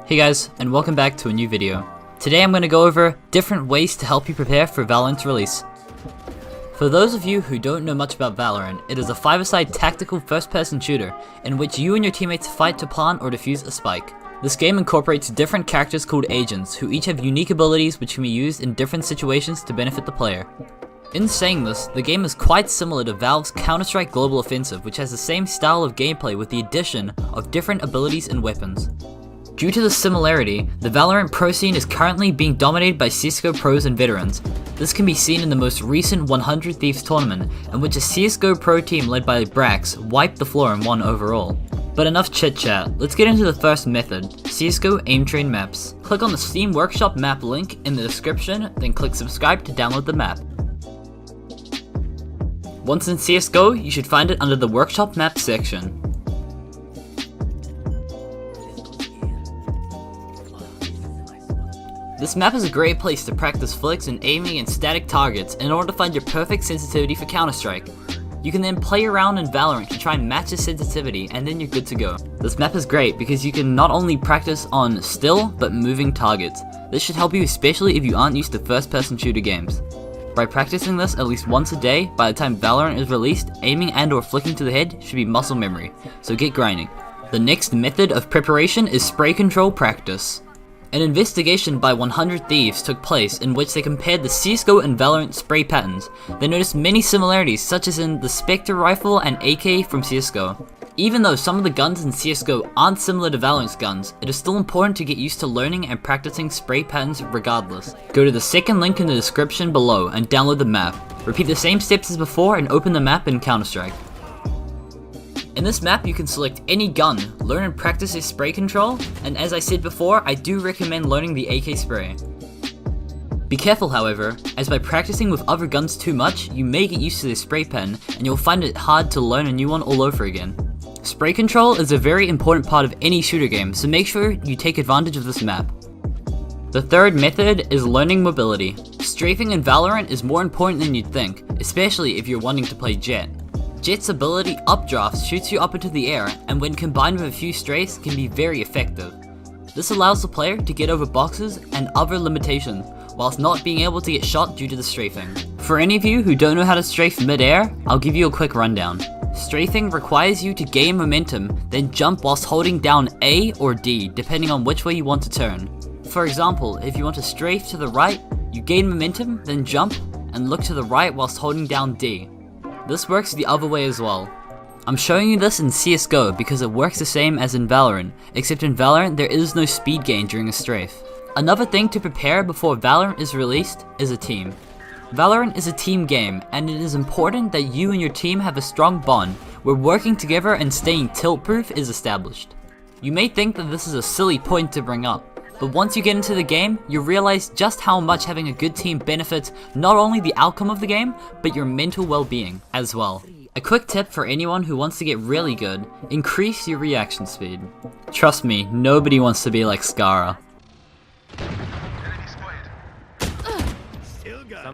Hey guys, and welcome back to a new video. Today I'm going to go over different ways to help you prepare for Valorant's release. For those of you who don't know much about Valorant, it is a 5-a-side tactical first-person shooter in which you and your teammates fight to plant or defuse a spike. This game incorporates different characters called agents, who each have unique abilities which can be used in different situations to benefit the player. In saying this, the game is quite similar to Valve's Counter-Strike Global Offensive, which has the same style of gameplay with the addition of different abilities and weapons. Due to the similarity, the Valorant pro scene is currently being dominated by Csgo pros and veterans. This can be seen in the most recent 100 Thieves tournament, in which a Csgo pro team led by Brax wiped the floor and won overall. But enough chit chat, let's get into the first method, Csgo Aim Train Maps. Click on the Steam Workshop map link in the description, then click subscribe to download the map. Once in CSGO, you should find it under the Workshop Map section. This map is a great place to practice flicks and aiming and static targets in order to find your perfect sensitivity for Counter-Strike. You can then play around in Valorant to try and match the sensitivity, and then you're good to go. This map is great because you can not only practice on still, but moving targets. This should help you especially if you aren't used to first-person shooter games. By practicing this at least once a day, by the time Valorant is released, aiming and or flicking to the head should be muscle memory, so get grinding. The next method of preparation is spray control practice. An investigation by 100 Thieves took place in which they compared the CSGO and Valorant spray patterns. They noticed many similarities such as in the Spectre rifle and AK from CSGO. Even though some of the guns in CSGO aren't similar to Valorant's guns, it is still important to get used to learning and practicing spray patterns regardless. Go to the second link in the description below and download the map. Repeat the same steps as before and open the map in Counter-Strike. In this map you can select any gun, learn and practice its spray control, and as I said before, I do recommend learning the AK spray. Be careful however, as by practicing with other guns too much, you may get used to the spray pen and you'll find it hard to learn a new one all over again. Spray control is a very important part of any shooter game, so make sure you take advantage of this map. The third method is learning mobility. Strafing in Valorant is more important than you'd think, especially if you're wanting to play Jett. Jett's ability Updraft shoots you up into the air, and when combined with a few strafes can be very effective. This allows the player to get over boxes and other limitations, whilst not being able to get shot due to the strafing. For any of you who don't know how to strafe midair, I'll give you a quick rundown. Strafing requires you to gain momentum, then jump whilst holding down A or D, depending on which way you want to turn. For example, if you want to strafe to the right, you gain momentum, then jump, and look to the right whilst holding down D. This works the other way as well. I'm showing you this in CSGO because it works the same as in Valorant, except in Valorant there is no speed gain during a strafe. Another thing to prepare before Valorant is released is a team. Valorant is a team game, and it is important that you and your team have a strong bond where working together and staying tilt-proof is established. You may think that this is a silly point to bring up, but once you get into the game, you realize just how much having a good team benefits not only the outcome of the game, but your mental well-being as well. A quick tip for anyone who wants to get really good, increase your reaction speed. Trust me, nobody wants to be like Scara.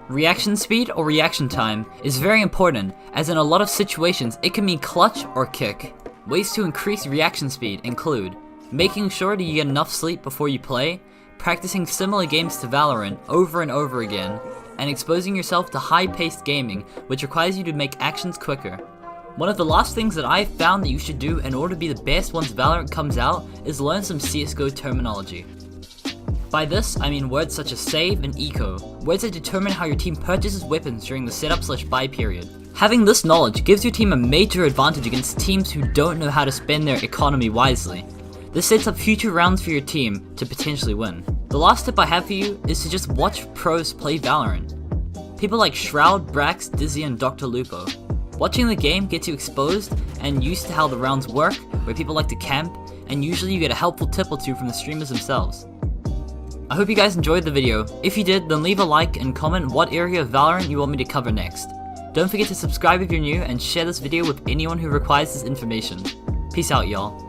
Reaction speed or reaction time is very important, as in a lot of situations it can mean clutch or kick. Ways to increase reaction speed include making sure that you get enough sleep before you play, practicing similar games to Valorant over and over again, and exposing yourself to high-paced gaming, which requires you to make actions quicker. One of the last things that I've found that you should do in order to be the best once Valorant comes out is learn some Csgo terminology. By this, I mean words such as save and eco, words that determine how your team purchases weapons during the setup/buy period. Having this knowledge gives your team a major advantage against teams who don't know how to spend their economy wisely. This sets up future rounds for your team to potentially win. The last tip I have for you is to just watch pros play Valorant. People like Shroud, Brax, Dizzy, and Dr. Lupo. Watching the game gets you exposed and used to how the rounds work, where people like to camp, and usually you get a helpful tip or two from the streamers themselves. I hope you guys enjoyed the video. If you did, then leave a like and comment what area of Valorant you want me to cover next. Don't forget to subscribe if you're new and share this video with anyone who requires this information. Peace out, y'all.